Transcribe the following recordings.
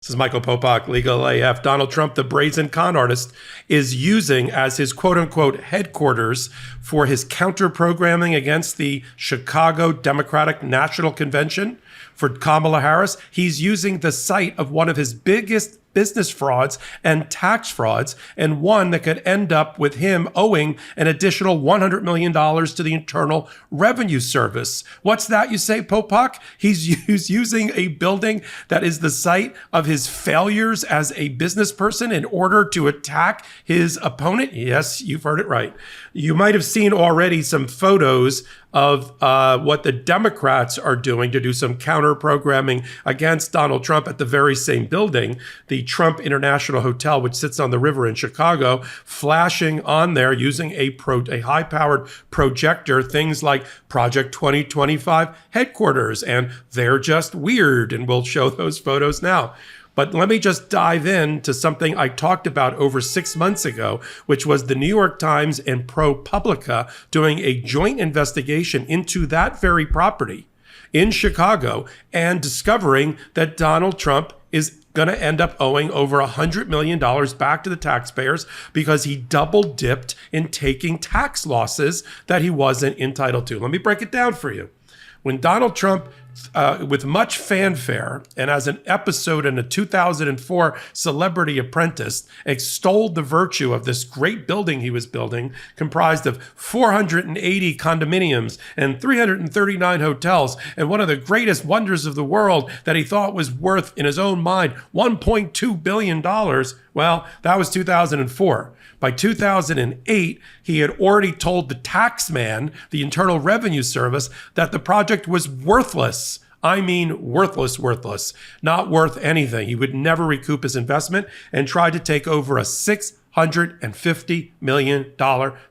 This is Michael Popok, Legal AF. Donald Trump, the brazen con artist, is using as his quote-unquote headquarters for his counter-programming against the Chicago Democratic National Convention for Kamala Harris. He's using the site of one of his biggest business frauds and tax frauds, and one that could end up with him owing an additional $100 million to the Internal Revenue Service. What's that, you say, Popok? He's using a building that is the site of his failures as a business person in order to attack his opponent? Yes, you've heard it right. You might have seen already some photos of what the Democrats are doing to do some counter-programming against Donald Trump at the very same building, the Trump International Hotel, which sits on the river in Chicago, flashing on there using a high-powered projector, things like Project 2025 headquarters, and they're just weird, and we'll show those photos now. But let me just dive into something I talked about over 6 months ago, which was the New York Times and Pro Publica doing a joint investigation into that very property in Chicago and discovering that Donald Trump is going to end up owing over $100 million back to the taxpayers because he double dipped in taking tax losses that he wasn't entitled to. Let me break it down for you. When Donald Trump, with much fanfare and as an episode in a 2004 Celebrity Apprentice, extolled the virtue of this great building he was building, comprised of 480 condominiums and 339 hotels, and one of the greatest wonders of the world that he thought was worth, in his own mind, $1.2 billion. Well, that was 2004. By 2008, he had already told the tax man, the Internal Revenue Service, that the project was worthless. I mean, worthless, not worth anything. He would never recoup his investment and tried to take over a $650 million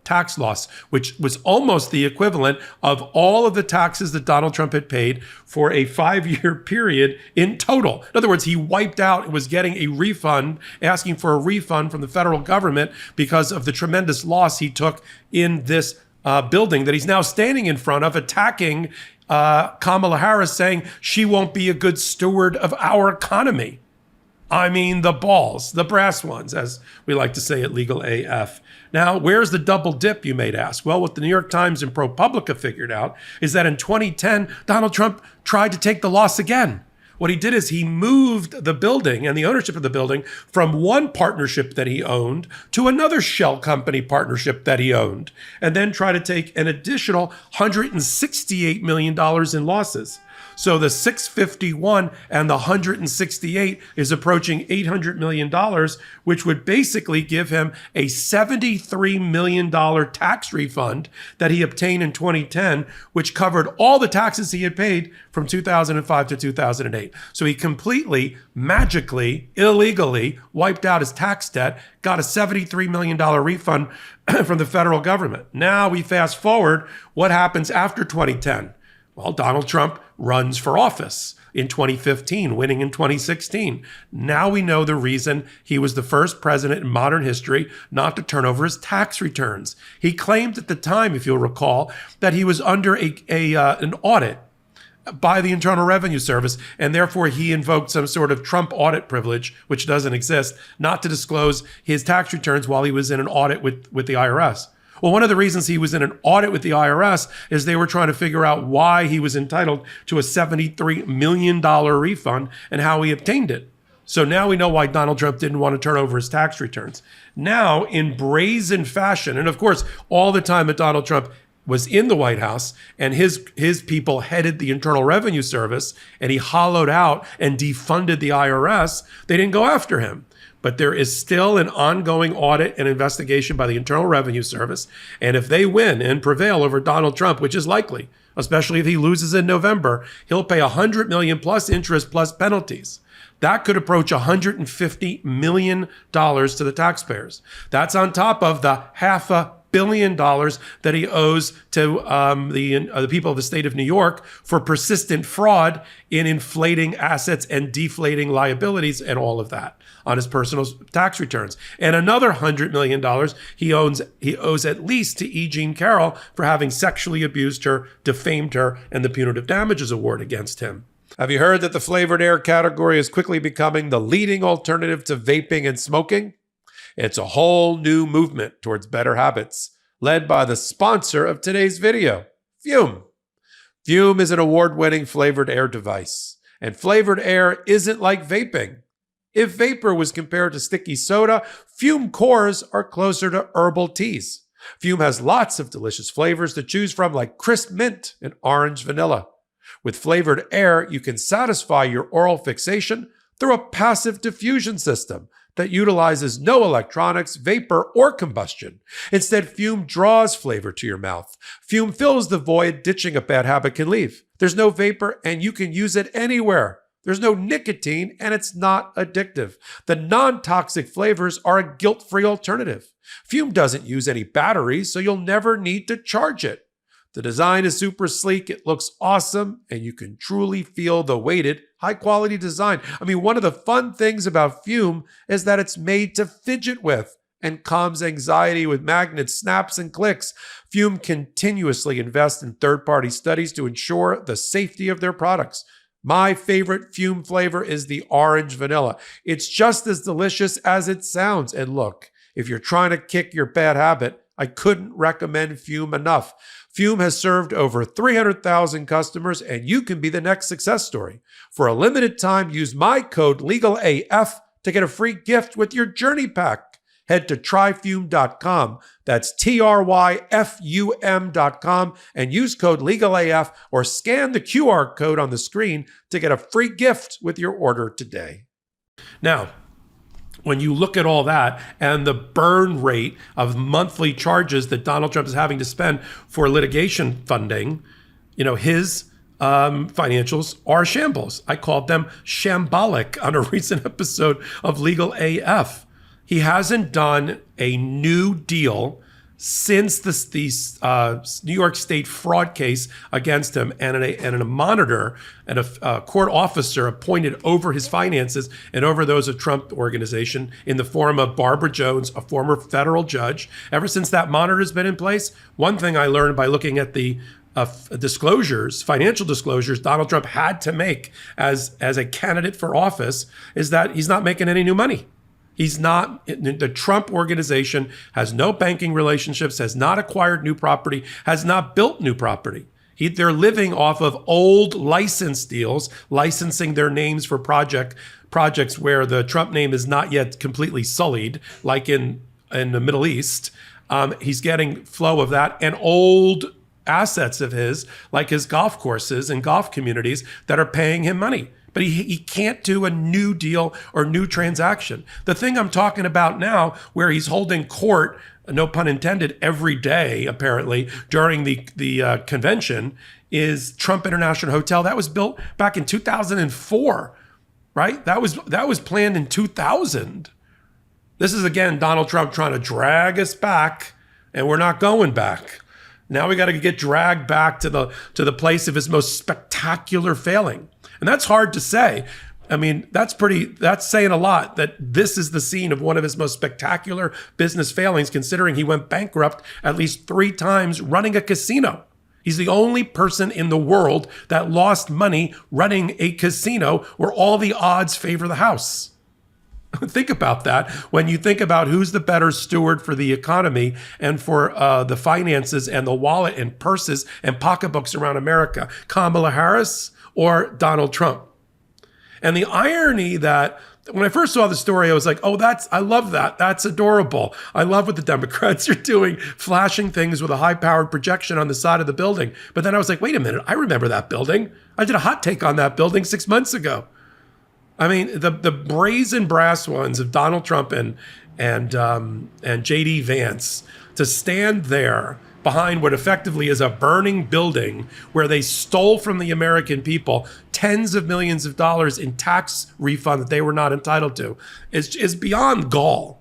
tax loss, which was almost the equivalent of all of the taxes that Donald Trump had paid for a 5-year period in total. In other words, he wiped out and was getting a refund, asking for a refund from the federal government because of the tremendous loss he took in this building that he's now standing in front of, attacking Kamala Harris, saying she won't be a good steward of our economy. I mean, the balls, the brass ones, as we like to say at Legal AF. Now, where's the double dip, you may ask? Well, what the New York Times and Pro Publica figured out is that in 2010, Donald Trump tried to take the loss again. What he did is he moved the building and the ownership of the building from one partnership that he owned to another shell company partnership that he owned, and then tried to take an additional $168 million in losses. So the 651 and the 168 is approaching $800 million, which would basically give him a $73 million tax refund that he obtained in 2010, which covered all the taxes he had paid from 2005 to 2008. So he completely, magically, illegally wiped out his tax debt, got a $73 million refund from the federal government. Now we fast forward, what happens after 2010? Well, Donald Trump runs for office in 2015, winning in 2016. Now we know the reason he was the first president in modern history not to turn over his tax returns. He claimed at the time, if you'll recall, that he was under an audit by the Internal Revenue Service, and therefore he invoked some sort of Trump audit privilege, which doesn't exist, not to disclose his tax returns while he was in an audit with the IRS. Well, one of the reasons he was in an audit with the IRS is they were trying to figure out why he was entitled to a $73 million refund and how he obtained it. So now we know why Donald Trump didn't want to turn over his tax returns. Now, in brazen fashion, and of course, all the time that Donald Trump was in the White House and his people headed the Internal Revenue Service and he hollowed out and defunded the IRS, they didn't go after him. But there is still an ongoing audit and investigation by the Internal Revenue Service. And if they win and prevail over Donald Trump, which is likely, especially if he loses in November, he'll pay $100 million plus interest plus penalties. That could approach $150 million to the taxpayers. That's on top of the $500 million that he owes to the people of the state of New York for persistent fraud in inflating assets and deflating liabilities and all of that on his personal tax returns. And another $100 million he owes at least to E. Jean Carroll for having sexually abused her, defamed her, and the punitive damages award against him. Have you heard that the flavored air category is quickly becoming the leading alternative to vaping and smoking? It's a whole new movement towards better habits, led by the sponsor of today's video, Fume. Fume is an award-winning flavored air device, and flavored air isn't like vaping. If vapor was compared to sticky soda, Fume cores are closer to herbal teas. Fume has lots of delicious flavors to choose from, like crisp mint and orange vanilla. With flavored air, you can satisfy your oral fixation through a passive diffusion system that utilizes no electronics, vapor, or combustion. Instead, Fume draws flavor to your mouth. Fume fills the void ditching a bad habit can leave. There's no vapor, and you can use it anywhere. There's no nicotine, and it's not addictive. The non-toxic flavors are a guilt-free alternative. Fume doesn't use any batteries, so you'll never need to charge it. The design is super sleek, it looks awesome, and you can truly feel the weighted, high-quality design. I mean, one of the fun things about Fume is that it's made to fidget with and calms anxiety with magnets, snaps, and clicks. Fume continuously invests in third-party studies to ensure the safety of their products. My favorite Fume flavor is the orange vanilla. It's just as delicious as it sounds. And look, if you're trying to kick your bad habit, I couldn't recommend Fume enough. Fume has served over 300,000 customers, and you can be the next success story. For a limited time, use my code LEGALAF to get a free gift with your Journey Pack. Head to tryfume.com. That's TRYFUM.com and use code LEGALAF or scan the QR code on the screen to get a free gift with your order today. Now, when you look at all that and the burn rate of monthly charges that Donald Trump is having to spend for litigation funding, his financials are shambles. I called them shambolic on a recent episode of Legal AF. He hasn't done a new deal since the New York State fraud case against him, and a monitor and a court officer appointed over his finances and over those of Trump Organization in the form of Barbara Jones, a former federal judge. Ever since that monitor has been in place, one thing I learned by looking at the disclosures, financial disclosures Donald Trump had to make as a candidate for office is that he's not making any new money. He's not, the Trump Organization has no banking relationships, has not acquired new property, has not built new property. They're living off of old license deals, licensing their names for projects where the Trump name is not yet completely sullied, like in the Middle East. He's getting flow of that, and old assets of his, like his golf courses and golf communities that are paying him money. But he can't do a new deal or new transaction. The thing I'm talking about now, where he's holding court, no pun intended, every day, apparently, during the convention, is Trump International Hotel. That was built back in 2004, right? That was planned in 2000. This is, again, Donald Trump trying to drag us back, and we're not going back. Now we got to get dragged back to the place of his most spectacular failing. And that's hard to say. I mean, that's saying a lot, that this is the scene of one of his most spectacular business failings, considering he went bankrupt at least 3 times running a casino. He's the only person in the world that lost money running a casino where all the odds favor the house. Think about that when you think about who's the better steward for the economy and for the finances and the wallet and purses and pocketbooks around America, Kamala Harris or Donald Trump. And the irony that when I first saw the story, I was like, I love that. That's adorable. I love what the Democrats are doing, flashing things with a high-powered projection on the side of the building. But then I was like, wait a minute, I remember that building. I did a hot take on that building 6 months ago. I mean, the brazen brass ones of Donald Trump and J.D. Vance to stand there behind what effectively is a burning building where they stole from the American people tens of millions of dollars in tax refund that they were not entitled to is beyond gall.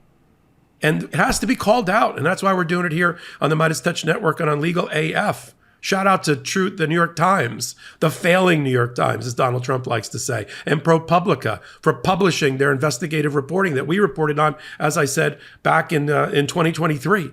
And it has to be called out. And that's why we're doing it here on the MeidasTouch Network and on Legal AF. Shout out to Truth, the New York Times, the failing New York Times, as Donald Trump likes to say, and Pro Publica for publishing their investigative reporting that we reported on, as I said, back in 2023.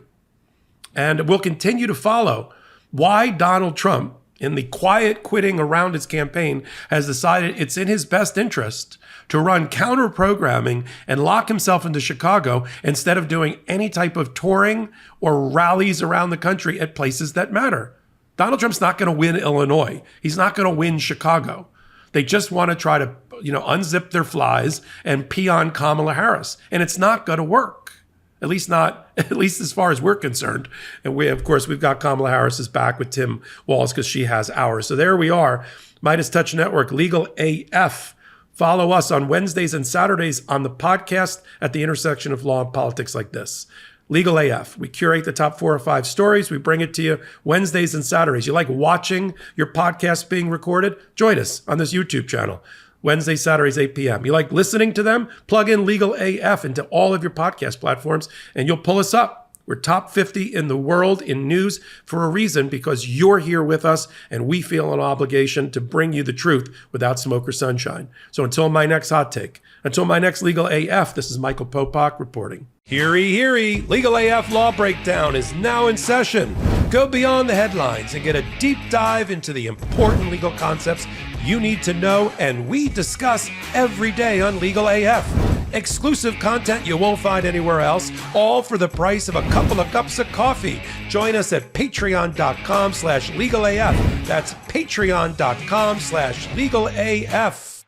And we'll continue to follow why Donald Trump in the quiet quitting around his campaign, has decided it's in his best interest to run counter-programming and lock himself into Chicago instead of doing any type of touring or rallies around the country at places that matter. Donald Trump's not going to win Illinois. He's not going to win Chicago. They just want to try to, unzip their flies and pee on Kamala Harris. And it's not going to work. At least as far as we're concerned. And we've got Kamala Harris's back with Tim Walz because she has ours. So there we are. MeidasTouch Network, Legal AF. Follow us on Wednesdays and Saturdays on the podcast at the intersection of law and politics like this. Legal AF. We curate the top 4 or 5 stories. We bring it to you Wednesdays and Saturdays. You like watching your podcast being recorded? Join us on this YouTube channel. Wednesday, Saturdays, 8 p.m. You like listening to them? Plug in Legal AF into all of your podcast platforms and you'll pull us up. We're top 50 in the world in news for a reason, because you're here with us and we feel an obligation to bring you the truth without smoke or sunshine. So until my next hot take, until my next Legal AF, this is Michael Popok reporting. Heary, heary, Legal AF Law Breakdown is now in session. Go beyond the headlines and get a deep dive into the important legal concepts you need to know, and we discuss every day on Legal AF. Exclusive content you won't find anywhere else, all for the price of a couple of cups of coffee. Join us at patreon.com/legalaf. That's patreon.com/legalaf.